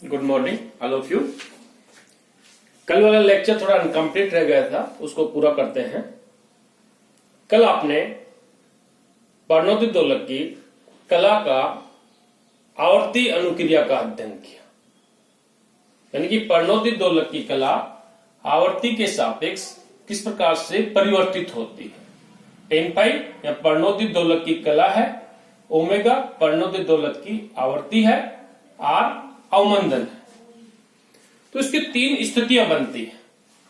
Good morning all of you. कल वाला lecture थोड़ा इनकम्प्लीट रह गया था, उसको पूरा करते हैं। कल आपने पर्णोदित दोलक की कला का आवर्ती अनुक्रिया का अध्ययन किया, यानी कि पर्णोदित दोलक की कला आवर्ती के सापेक्ष किस प्रकार से परिवर्तित होती है। 10π या पर्णोदित दोलक की कला है, ओमेगा पर्णोदित दोलक की आवर्ती है, आर अवमंदन है। तो इसकी तीन स्थितियां बनती है।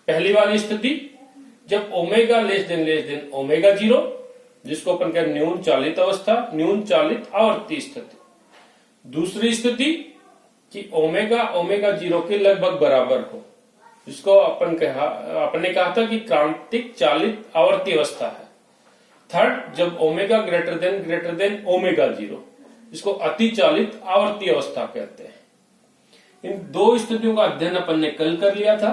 पहली वाली स्थिति जब omega less than omega zero, जिसको अपन कहते हैं न्यून चालित अवस्था, न्यून चालित आवर्ती स्थिति। दूसरी स्थिति कि ओमेगा ओमेगा जीरो के लगभग बराबर हो, जिसको आपने कहा था कि क्रांतिक चालित आवर्ती अवस्था है। थर्ड जब omega greater than omega zero, जिसको अति चालित आवर्ती अवस्था कहते हैं। इन दो स्थितियों का अध्ययन अपन ने कल कर लिया था।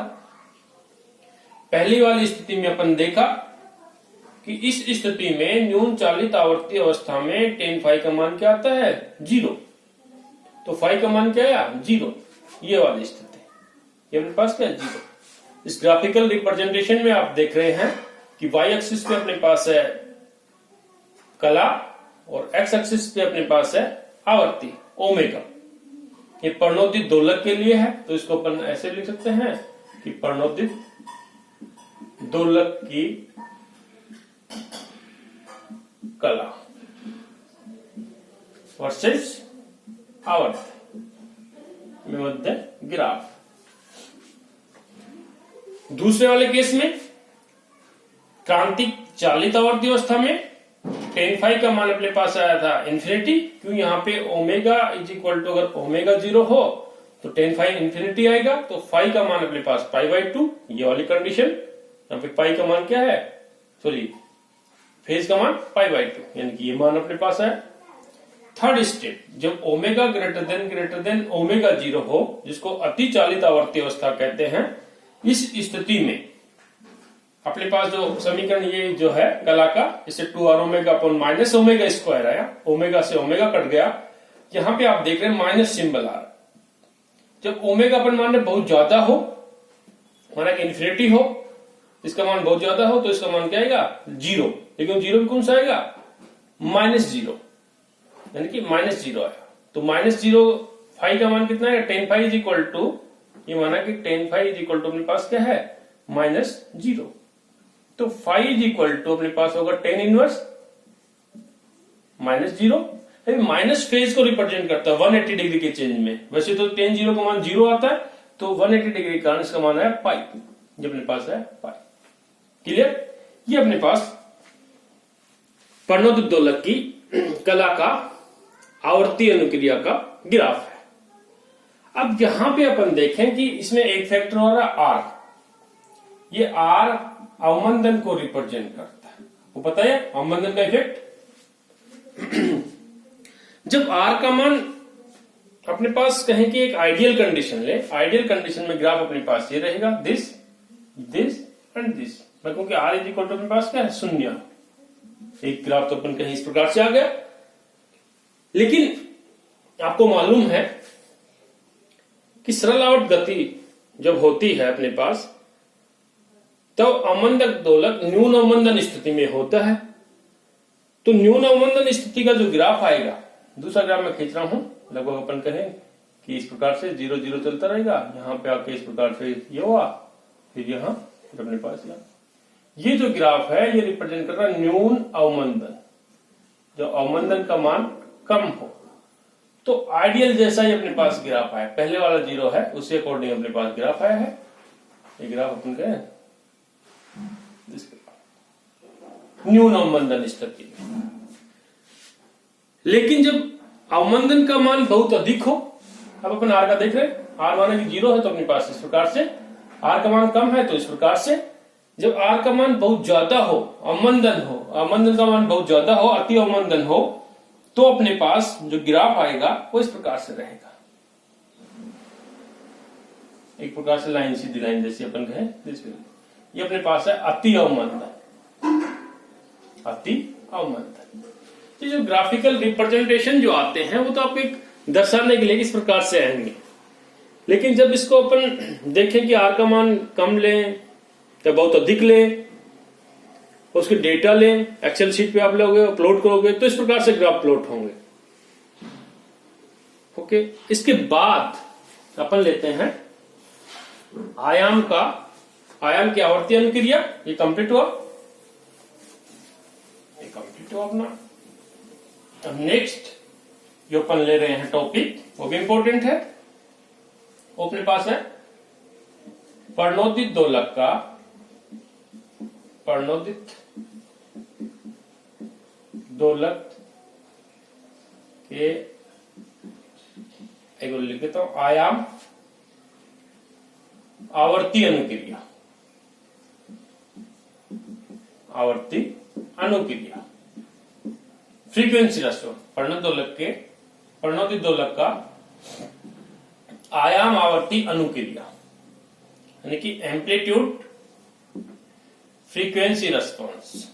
पहली वाली स्थिति में अपन देखा कि इस स्थिति में न्यून चालित आवर्ती अवस्था में tan phi का मान क्या आता है? 0। तो phi का मान क्या आया? 0। ये वाली स्थिति, ये अपने पास क्या है? 0। इस ग्राफिकल रिप्रेजेंटेशन में आप देख रहे हैं कि y एक्सिस पे अपने पास है कला और x एक्सिस पे अपने पास है आवर्ती ओमेगा। ये पर्णोदित दोलक के लिए है, तो इसको अपन ऐसे लिख सकते हैं कि पर्णोदित दोलक की कला वर्सेस आवर्त में मध्य ग्राफ। दूसरे वाले केस में क्रांतिक चालित आवर्ती अवस्था में tan phi का मान अपने पास आया था इन्फिनिटी, क्यों यहाँ पे ओमेगा इज इक्वल टू अगर ओमेगा जीरो हो तो tan phi इन्फिनिटी आएगा, तो phi का मान अपने पास π/2, ये वाली कंडीशन। यहाँ पे पाई का मान क्या है? सॉरी, फेज का मान π/2, यानी कि ये मान अपने पास है। थर्ड स्टेप जब omega greater than omega zero हो, जिसको अति चालित आवर्ती अवस्था कहते हैं। इस स्थिति में अपने पास जो समीकरण ये जो है कला का, इसे 2r omega upon minus omega square आया, ओमेगा से ओमेगा कट गया। यहां पे आप देख रहे हैं माइनस सिंबल आ रहा। जब ओमेगा अपन मान रहे बहुत ज्यादा हो, माना कि इन्फिनिटी हो, इसका मान बहुत ज्यादा हो, तो इसका मान क्या आएगा? 0। लेकिन जीरो भी कौन सा आएगा? -0, यानी कि -0 आया। तो -0 phi का मान कितना है? tan phi is equal to, ये माना कि tan phi is equal to अपने पास क्या है? -0। तो phi इज इक्वल टू अपने पास होगा tan इनवर्स -0। माइनस फेज को रिप्रेजेंट करता है 180 डिग्री के चेंज में। वैसे तो tan 0 का मान 0 आता है, तो 180 डिग्री का इसका मान है पाई, जो अपने पास है पाई। क्लियर? ये अपने पास पर्णोदित दोलक की कला का आवर्ती अनुक्रिया का ग्राफ है। अब यहां पे अपन देखें कि इसमें एक फैक्टर हो रहा है आर। ये आर अवमंदन को रिप्रेजेंट करता है। वो पता है अवमंदन का इफेक्ट। जब आर का मान अपने पास कहें कि एक आइडियल कंडीशन ले, आइडियल कंडीशन में ग्राफ अपने पास ये रहेगा, दिस एंड दिस, क्योंकि आर इज इक्वल टू अपने पास क्या है? 0। एक ग्राफ तो अपन कहीं इस प्रकार से आ गया। लेकिन आपको मालूम है कि सरल आवर्त गति जब होती है अपने पास, तो अवमंदक दोलक न्यून अवमंदन स्थिति में होता है। तो न्यून अवमंदन स्थिति का जो ग्राफ आएगा, दूसरा ग्राफ मैं खींच रहा हूं, लगभग अपन कहें कि इस प्रकार से 0 0 चलता रहेगा। यहां पे आके इस प्रकार से ये हुआ, फिर यहां, फिर अपने पास यहां। ये जो ग्राफ है ये रिप्रेजेंट कर रहा है न्यून अवमंदन, जो अवमंदन का मान कम हो। तो आइडियल जैसा ही अपने पास ग्राफ आया, पहले वाला 0 है, उसी अकॉर्डिंग अपने पास ग्राफ आया है। ये ग्राफ अपन कहें न्यून अवमंदन स्थिति। लेकिन जब अवमंदन का मान बहुत अधिक हो, अब अपन आर का देख रहे हैं, आर माने कि 0 है तो अपने पास इस प्रकार से, आर का मान कम है तो इस प्रकार से। जब आर का मान बहुत ज्यादा हो, अवमंदन हो, अवमंदन का मान बहुत ज्यादा हो, अति अवमंदन हो, तो अपने पास जो ग्राफ आएगा वो इस प्रकार से रहेगा। एक प्रकार से लाइन, सीधी लाइन जैसी अपन कहें। ये अपने पास है अति अवमंदन, अति अवमंदन। ये जो ग्राफिकल रिप्रेजेंटेशन जो आते हैं वो तो आपको एक दर्शाने के लिए इस प्रकार से आएंगे लेकिन जब इसको अपन देखें कि आर का मान कम लें या बहुत अधिक लें, उसके डेटा लें, एक्सेल शीट पे आप लोगे अपलोड करोगे तो इस प्रकार से ग्राफ प्लॉट होंगे। ओके, इसके बाद अपन लेते हैं आयाम की आवर्ती अनुक्रिया। ये कंप्लीट हुआ, अपना। अब नेक्स्ट जो अपन ले रहे हैं टॉपिक, वो भी इंपॉर्टेंट है। वो अपने पास है प्रणोदित दोलक के, एक बार लिख देता हूं, आयाम आवर्ती अनुक्रिया। फ्रीक्वेंसी रेस्पॉन्स, प्रणोदित दोलक का आयाम आवर्ती अनुक्रिया, यानी कि amplitude frequency response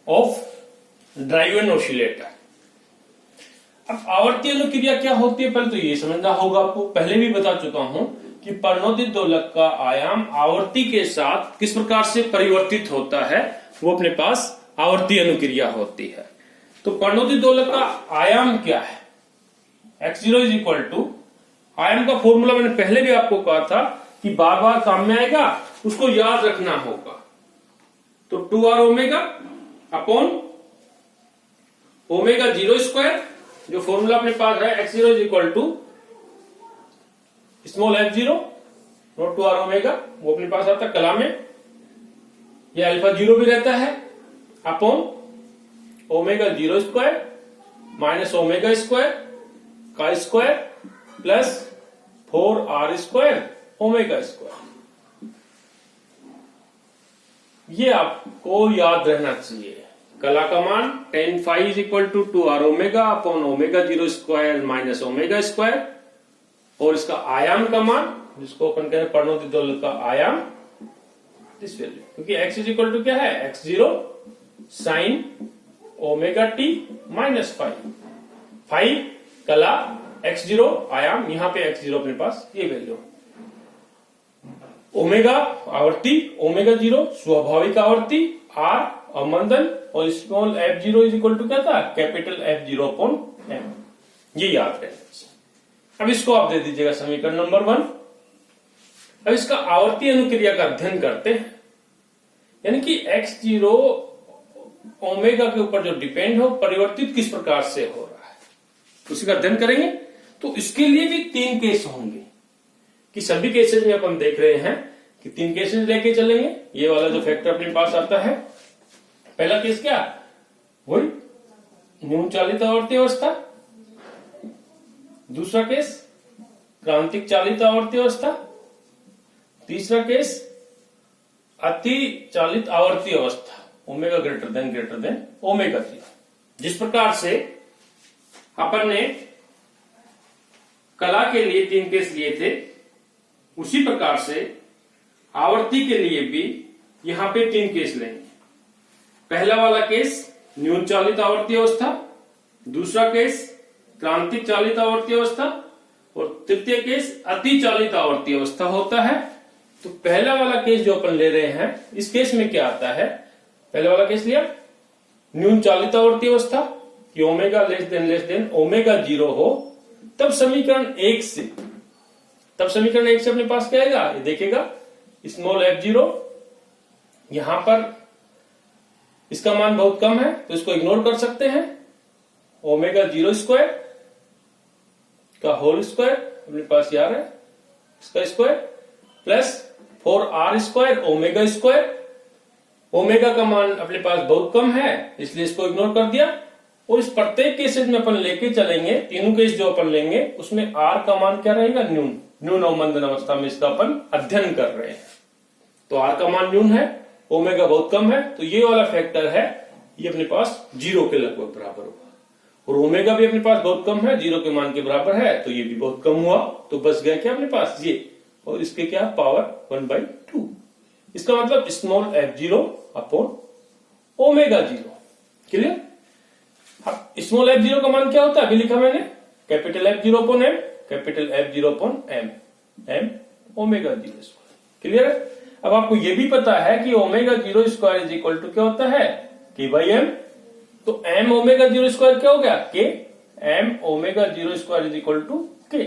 of driven oscillator. अब आवर्ती अनुक्रिया क्या होती है, पहले तो ये समझना होगा आपको। पहले भी बता चुका हूं कि प्रणोदित दोलक का आयाम आवर्ती के साथ किस प्रकार से परिवर्तित होता है, वो अपने पास आवर्ती अनुक्रिया होती है। तो प्रणोदित दोलक का आयाम क्या है, x0 इज इक्वल टू, आयाम का फॉर्मूला मैंने पहले भी आपको कहा था कि बार बार काम में आएगा, उसको याद रखना होगा। तो 2r omega upon omega 0 square, जो फॉर्मूला अपने पास है x0 is equal to small f0 naught 2r omega, वो अपने पास आता है कला में, ये अल्फा 0 भी रहता है, upon omega 0 square minus omega square का square plus 4r square omega square. ये आपको याद रहना चाहिए। कला का मान tan phi is equal to 2r omega upon omega 0 square minus omega square, और इसका आयाम का मान, जिसको अपन कह रहे हैं प्रणोदित दोलक का आयाम, दिस वैल्यू, क्योंकि x इज इक्वल टू क्या है, x0 sine omega t minus phi कला x0 आयाम, यहां पे x0 अपने पास ये वैल्यू, ओमेगा आवर्ती, ओमेगा 0 स्वाभाविक आवर्ती, r अवमंदन, और small f0 is equal to क्या था, कैपिटल F0 अपॉन m। ये याद रहे। अब इसको आप दे दीजिएगा समीकरण नंबर 1। अब इसका आवर्ती अनुक्रिया का अध्ययन करते हैं, यानी कि x0 ओमेगा के ऊपर जो डिपेंड हो, परिवर्तित किस प्रकार से हो रहा है, उसी का अध्ययन करेंगे। तो इसके लिए भी 3 केस होंगे, कि सभी केसेस में अपन देख रहे हैं कि 3 केसेस लेके चलेंगे। ये वाला जो फैक्टर अपने पास आता है, पहला केस क्या, वही न्यून चालित आवर्ती अवस्था, दूसरा केस क्रांतिक चालित आवर्ती अवस्था, तीसरा केस अति चालित आवर्ती अवस्था, ओमेगा ग्रेटर देन ओमेगा 0। जिस प्रकार से अपन ने कला के लिए 3 केस लिए थे, उसी प्रकार से आवर्ती के लिए भी यहां पे 3 केस लेंगे। पहला वाला केस न्यून चालित आवर्ती अवस्था, दूसरा केस क्रांतिक चालित आवर्ती अवस्था, और तृतीय केस अति चालित आवर्ती अवस्था होता है। तो पहला वाला केस जो अपन ले रहे हैं, इस केस में क्या आता है, पहले वाला केस लिया न्यून चालित आवर्ती अवस्था कि ओमेगा लेस देन ओमेगा 0 हो, तब समीकरण 1 से अपने पास क्या आएगा, ये देखेगा स्मॉल f0, यहां पर इसका मान बहुत कम है तो इसको इग्नोर कर सकते हैं, ओमेगा 0 स्क्वायर का होल स्क्वायर अपने पास यार है, इसका square plus 4r square omega square, omega का मान अपने पास बहुत कम है इसलिए इसको इग्नोर कर दिया। और इस प्रत्येक केसेस में अपन लेके चलेंगे, तीनों केस जो अपन लेंगे उसमें r का मान क्या रहेगा, न्यून अवमंदन अवस्था में इसका अपन अध्ययन कर रहे हैं। तो r का मान न्यून है, ओमेगा बहुत कम है, तो ये वाला फैक्टर है ये अपने पास 0 के लगभग बराबर होगा, और ओमेगा भी अपने पास बहुत कम है, 0 के मान के बराबर है, तो ये भी बहुत कम हुआ। तो बच गया क्या अपने पास ये, और इसके क्या पावर 1/2। इसका मतलब small f0 upon omega 0। Clear. Small f0 का मान क्या होता है, अभी लिखा मैंने capital F0 upon m, capital F0 upon m, m omega 0 square. Clear है? अब आपको यह भी पता है कि omega 0 square is equal to क्या होता है, k बाई m। तो m ओमेगा 0 स्क्वायर क्या हो गया, k, m omega 0 square is equal to k।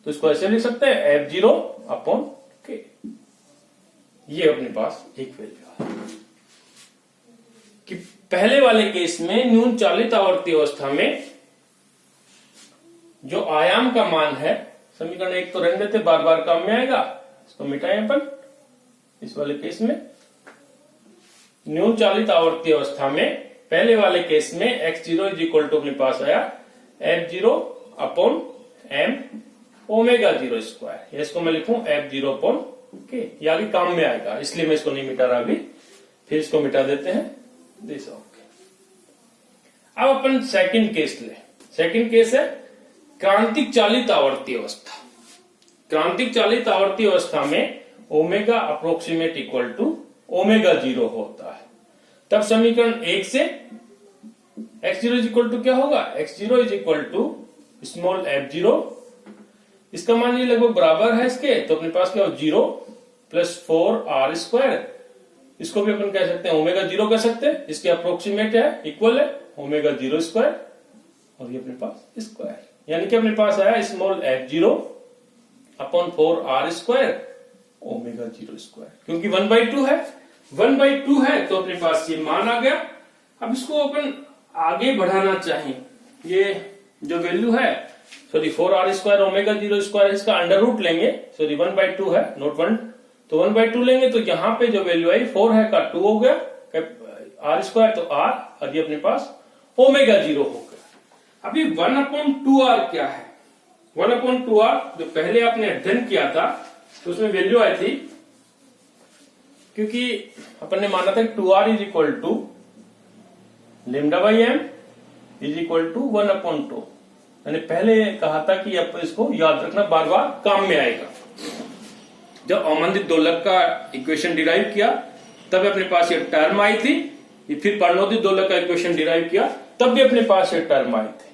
तो इसको ऐसे लिख सकते हैं F0 अपॉन k। ये अपने पास एक वैल्यू है कि पहले वाले केस में न्यून चालित आवर्ती अवस्था में जो आयाम का मान है, समीकरण एक तो रहने देते, बार बार काम में आएगा, इसको मिटाएं अपन। इस वाले केस में न्यून चालित आवर्ती अवस्था में पहले वाले केस में x0 इज इक्वल टू अपने पास आया F0 upon m omega 0 square. इसको मैं लिखूं F0 अपॉन k। ये आगे काम में आएगा, इसलिए मैं इसको नहीं मिटा रहा अभी, फिर इसको मिटा देते हैं। This okay. अब अपन सेकंड केस ले। सेकंड केस है क्रांतिक चालित आवर्ती अवस्था। क्रांतिक चालित आवर्ती अवस्था में omega approximate equal to omega 0 होता है। तब समीकरण 1 से x0 इज इक्वल टू क्या होगा, x0 is equal to small f0, इसका मान ये लगभग बराबर है इसके, तो अपने पास क्या हो 0 प्लस 4r स्क्वायर। इसको भी अपन कह सकते हैं ओमेगा 0 कह सकते हैं, इसके अप्रोक्सीमेट है, इक्वल है ओमेगा 0 स्क्वायर, और ये अपने पास स्क्वायर, यानी कि अपने पास आया small f0 upon 4r square omega 0 square. क्योंकि 1/2 है, 1/2 है तो अपने पास ये मान आ गया। अब इसको अपन आगे बढ़ाना चाहिए, ये जो वैल्यू है, sorry 4r square omega 0 square, इसका अंडर रूट लेंगे, सॉरी 1/2 है नोट 1, तो 1/2 लेंगे तो यहाँ पे जो वैल्यू आई 4 है का 2 हो गया, r स्क्वायर तो r, और ये अपने पास ओमेगा 0 हो गया। अभी 1/2r क्या है, 1/2r जो पहले आपने अध्ययन किया था तो उसमें वैल्यू आई थी, क्योंकि अपन ने माना था 2r is equal to lambda by m is equal to 1/2। मैंने पहले कहा था कि आप इसको याद रखना, बार बार काम में आएगा। जब अवमंदित दोलक का इक्वेशन डिराइव किया तब अपने पास ये टर्म आई थी, फिर परिणोदित दोलक का इक्वेशन डिराइव किया तब भी अपने पास ये टर्म आई थी।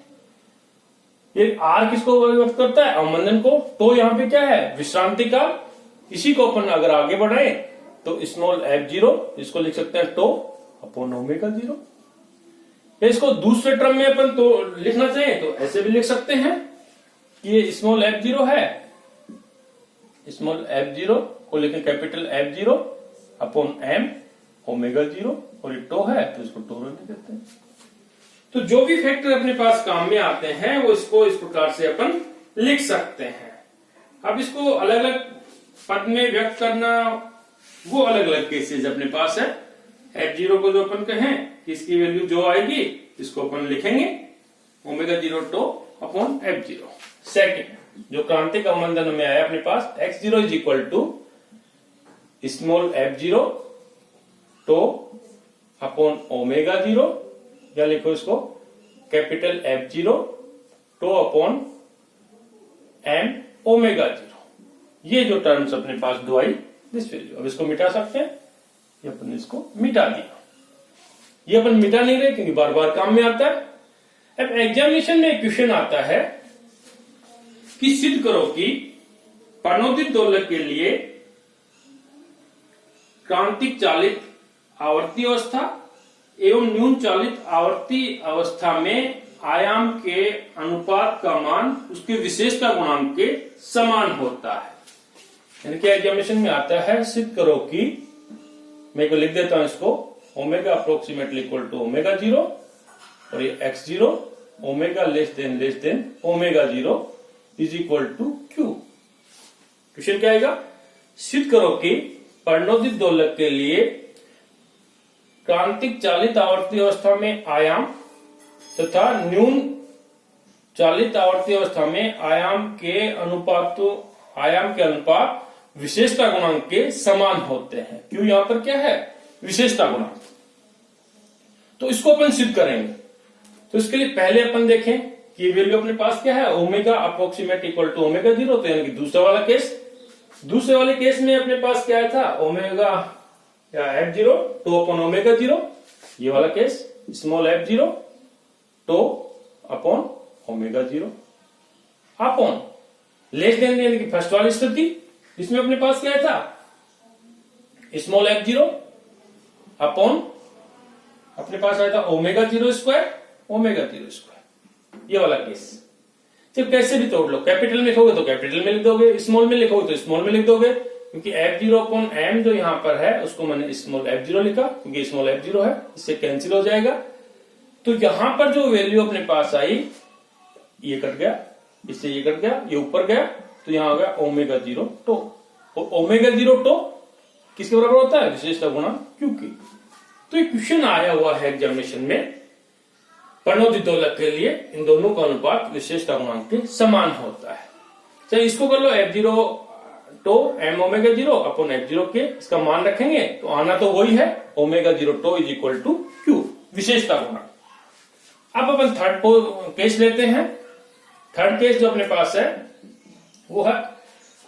ये r किसको व्यक्त करता है, अवमंदन को, तो यहाँ पे क्या है विश्रांति काल। इसी को अपन अगर आगे बढ़ाए तो स्मॉल f0, इसको लिख सकते हैं टो अपॉन ओमेगा 0। इसको दूसरे टर्म में अपन तो लिखना चाहिए तो ऐसे भी लिख सकते हैं कि ये स्मॉल f0 है, स्मॉल f0 को लिखें capital F0 upon m omega 0, और ये टो है तो इसको टो लिख देते हैं। तो जो भी फैक्टर अपने पास काम में आते हैं वो इसको इस प्रकार से अपन लिख सकते हैं। अब इसको अलग अलग पद में व्यक्त करना, वो अलग अलग केसेस अपने पास है। f0 को जो अपन कहें कि इसकी वैल्यू जो आएगी इसको अपन लिखेंगे omega 0 to upon f0। Second जो क्रांतिक अवमंदन में आया अपने पास x0 is equal to small f0 tau upon omega 0, या लिखो इसको capital f0 tau upon m omega 0। ये जो टर्म्स अपने पास दो आई दिस वैल्यू। अब इसको मिटा सकते हैं, ये अपन इसको मिटा दिया। ये अपन मिटा नहीं रहे क्योंकि बार बार काम में आता है। अब एग्जामिनेशन में क्वेश्चन आता है कि सिद्ध करो कि परिणोदित दोलक के लिए क्रांतिक चालित आवर्ती अवस्था एवं न्यून चालित आवर्ती अवस्था में आयाम के अनुपात का मान उसके विशेषता गुणांक के समान होता है। यानी कि एग्जामिनेशन में आता है सिद्ध करो कि, मैं को लिख देता हूं इसको, omega approximately equal to omega 0 और ये x0 omega less than omega 0 is equal to q। Question क्या आएगा, सिद्ध करो कि परिणोदित दोलक के लिए क्रांतिक चालित आवर्ती अवस्था में आयाम तथा न्यून चालित आवर्ती अवस्था में आयाम के अनुपात विशेषता गुणांक के समान होते हैं। क्यों यहां पर क्या है विशेषता गुणांक, तो इसको अपन सिद्ध करेंगे। तो इसके लिए पहले अपन देखें कि वैल्यू अपने पास क्या है, omega approximate equal to omega 0, तो यानी कि दूसरा वाला केस। दूसरे वाले केस में अपने पास क्या था, ओमेगा या f0 टो अपॉन ओमेगा 0, ये वाला case small f0 tau upon omega 0। Upon less than यानी कि फर्स्ट वाली स्थिति जिसमें अपने पास क्या था स्मॉल f0 अपॉन अपने पास आया था ओमेगा 0 स्क्वायर ये वाला केस। जब कैसे भी तोड़ लो, कैपिटल में लिखोगे तो कैपिटल में लिख दोगे, स्मॉल में लिखोगे तो स्मॉल में लिख दोगे, क्योंकि f0 अपॉन m जो यहां पर है उसको मैंने स्मॉल f0 लिखा क्योंकि स्मॉल f0 है, इससे कैंसिल हो जाएगा। तो यहां पर जो वैल्यू अपने पास आई ये कट गया, इससे ये कट गया, ये ऊपर गया, तो यहां हो गया ओमेगा 0 टो। और ओमेगा 0 टो किसके बराबर होता है? विशेषता गुणा Q की। तो ये क्वेश्चन आया हुआ है एग्जामिनेशन में, प्रणोदित दोलक के लिए इन दोनों का अनुपात विशेषता गुणांक के समान होता है। चलिए इसको कर लो f0 tau m omega 0 upon f0 के, इसका मान रखेंगे तो आना तो वही है omega 0 tau is equal to Q विशेषता गुणांक। अब अपन थर्ड केस लेते हैं। थर्ड केस जो अपने पास है वो है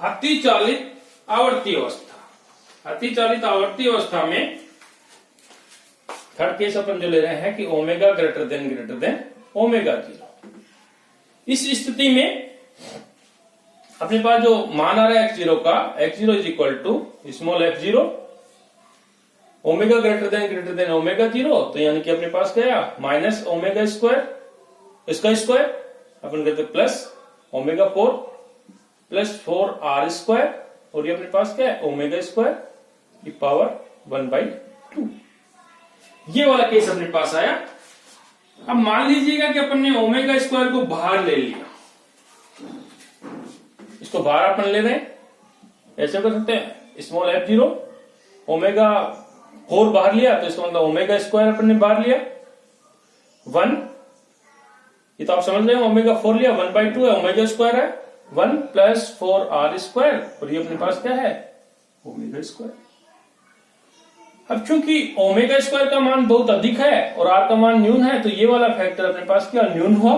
अतिचालित आवर्ती अवस्था। अतिचालित आवर्ती अवस्था में थर्ड केस अपन जो ले रहे हैं कि ओमेगा ग्रेटर देन ओमेगा 0। इस स्थिति में अपने पास जो मान आ रहा है x0 का, x0 is equal to small f0 omega greater than omega 0, तो यानी कि अपने पास क्या है माइनस ओमेगा स्क्वायर, इसका स्क्वायर अपन कहते plus omega 4 plus 4r square, और ये अपने पास क्या है ओमेगा स्क्वायर की पावर 1/2। ये वाला केस अपने पास आया। अब मान लीजिएगा कि अपन ने ओमेगा स्क्वायर को बाहर ले लिया, इसको बाहर अपन ले रहे हैं, ऐसे कर सकते हैं स्मॉल f0 ओमेगा 4 बाहर लिया, तो इसका मतलब ओमेगा स्क्वायर अपन ने बाहर लिया 1, ये तो आप समझ रहे हैं, ओमेगा 4 लिया 1/2 है, ओमेगा स्क्वायर है 1 प्लस 4r स्क्वायर, और ये अपने पास क्या है ओमेगा स्क्वायर। अब चूंकि ओमेगा स्क्वायर का मान बहुत अधिक है और r का मान न्यून है, तो ये वाला फैक्टर अपने पास क्या न्यून हुआ,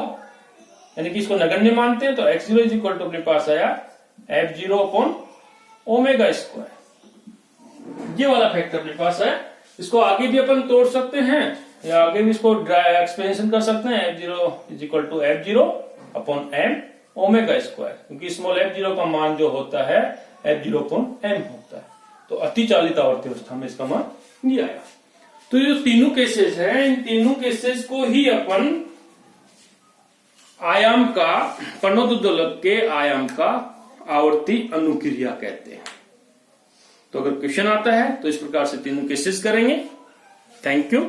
यानी कि इसको नगण्य मानते हैं, तो x0 इज इक्वल टू अपने पास आया f0 अपॉन ओमेगा स्क्वायर। ये वाला फैक्टर अपने पास है। इसको आगे भी अपन तोड़ सकते हैं या आगे भी इसको एक्सपेंशन कर सकते हैं, f0 is equal to f0 upon m omega square, क्योंकि स्मॉल f0 का मान जो होता है f0 अपॉन m होता है। तो अतिचालित आवर्ती अवस्था में इसका मान ये आया। तो ये जो तीनों केसेस हैं, इन तीनों केसेस को ही अपन आयाम का, प्रणोदित दोलक के आयाम का आवर्ती अनुक्रिया कहते हैं। तो अगर क्वेश्चन आता है तो इस प्रकार से तीनों केसेस करेंगे। Thank you.